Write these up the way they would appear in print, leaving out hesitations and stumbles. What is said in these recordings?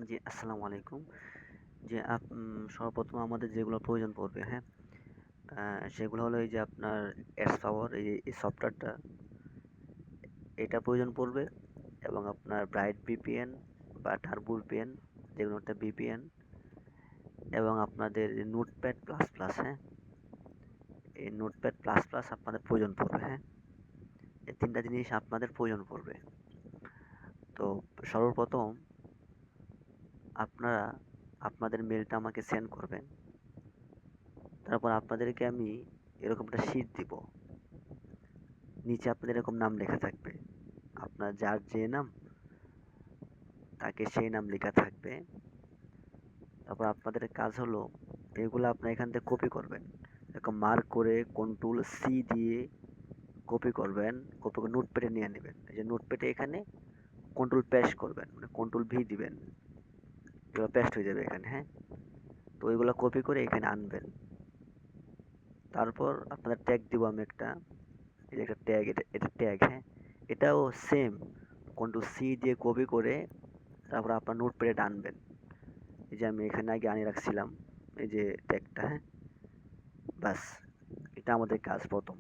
জি, আসসালামু আলাইকুম। যে সর্বপ্রথম আমাদের যেগুলো প্রয়োজন পড়বে, হ্যাঁ? সেগুলো হলো এই যে আপনার এডস পাওয়ার এই সফটওয়্যারটা, এটা প্রয়োজন পড়বে এবং আপনার ব্রাইট ভিপিএন বা টার্বো ভিপিএন, যেগুলো একটা ভিপিএন, এবং আপনাদের নোটপ্যাড প্লাস প্লাস, হ্যাঁ? এই নোটপ্যাড প্লাস প্লাস আপনাদের প্রয়োজন পড়বে, হ্যাঁ? এই ৩ টা জিনিস আপনাদের প্রয়োজন পড়বে। তো সর্বপ্রথম আপনারা আপনাদের মেইলটা আমাকে সেন্ড করবেন। তারপর আপনাদেরকে আমি এরকম একটা শীট দিব। নিচে আপনাদের এরকম নাম লেখা থাকবে। আপনার যার যে নাম, তাকে সেই নাম লেখা থাকবে। তারপর আপনাদের কাজ হলো এগুলো আপনার এখান থেকে কপি করবেন। এরকম মার্ক করে কন্ট্রোল সি দিয়ে কপি করবেন। কপি করে নোটপ্যাডে নিয়ে নেবেন। এই যে নোটপ্যাডে এখানে কন্ট্রোল পেস্ট করবেন, মানে কন্ট্রোল ভি দিবেন। এগুলো পেস্ট হয়ে যাবে এখানে, হ্যাঁ? তো ওইগুলো কপি করে এখানে আনবেন। তারপর আপনাদের ট্যাগ দিব আমি একটা। এই যে একটা ট্যাগ, এটা ট্যাগ, হ্যাঁ? এটাও সেম কন্ট্রোল সি দিয়ে কপি করে তারপর আপনার নোটপ্যাডে টানবেন। এই যে আমি এখানে আগে আনিয়ে রাখছিলাম এই যে ট্যাগটা, হ্যাঁ? ব্যাস, এটা আমাদের কাজ প্রথম।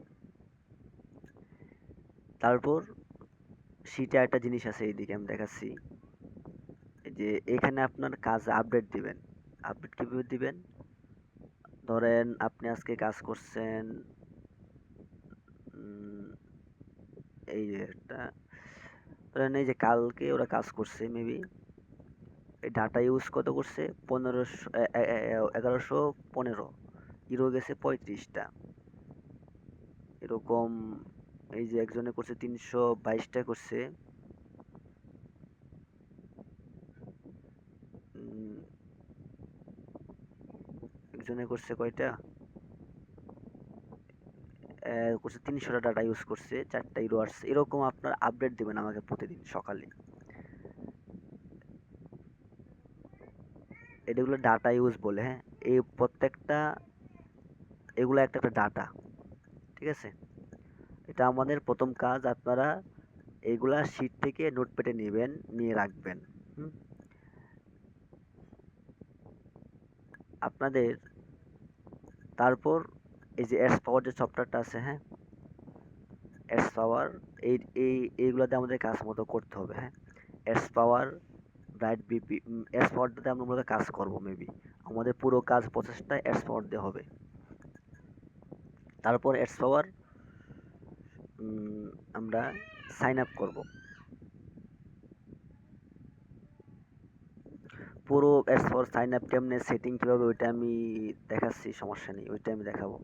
তারপর শীটে একটা জিনিস আছে, এইদিকে আমি দেখাচ্ছি। এই যে এখানে আপনার কাজ আপডেট দিবেন। আপডেট কিভাবে দিবেন? ধরেন আপনি আজকে কাজ করছেন, উম, এই যে একটা, ধরেন এই যে কালকে ওরা কাজ করছে মেবি, এই ডাটা ইউজ কত করছে 1115, ইউরো গেছে 35টা, এরকম। এই যে একজনে করছে 322টা করছে। উম, একজনে করছে কয়টা, করছে 300টা ডাটা ইউজ করছে, 4টা ইউরো আসছে। এরকম আপনার আপডেট দিবেন আমাকে প্রতিদিন সকালে। এগুলো ডাটা ইউজ বলে, হ্যাঁ? এই প্রত্যেকটা, এগুলো একটা একটা ডাটা, ঠিক আছে? এটা আমাদের প্রথম কাজ। আপনারা এইগুলা শিট থেকে নোটপ্যাডে নেবেন, নিয়ে রাখবেন। হুম? আপনাদের তারপর এই যে এস পাওয়ার যে সফটওয়্যারটা আছে, হ্যাঁ? এস পাওয়ার, এই এই এইগুলোতে আমাদের কাজ মতো করতে হবে, হ্যাঁ? S power, bright BP, S পাওয়ারটাতে আমরা মূলত কাজ করবো মেবি। আমাদের পুরো কাজ প্রসেসটা এস পাওয়ার দিয়ে হবে। তারপর এস পাওয়ার আমরা সাইন আপ করবো। পুরো এস পাওয়ার সাইন আপ কেমনে সেটিং কীভাবে, ওইটা আমি দেখাচ্ছি, সমস্যা নেই, ওইটা আমি দেখাবো।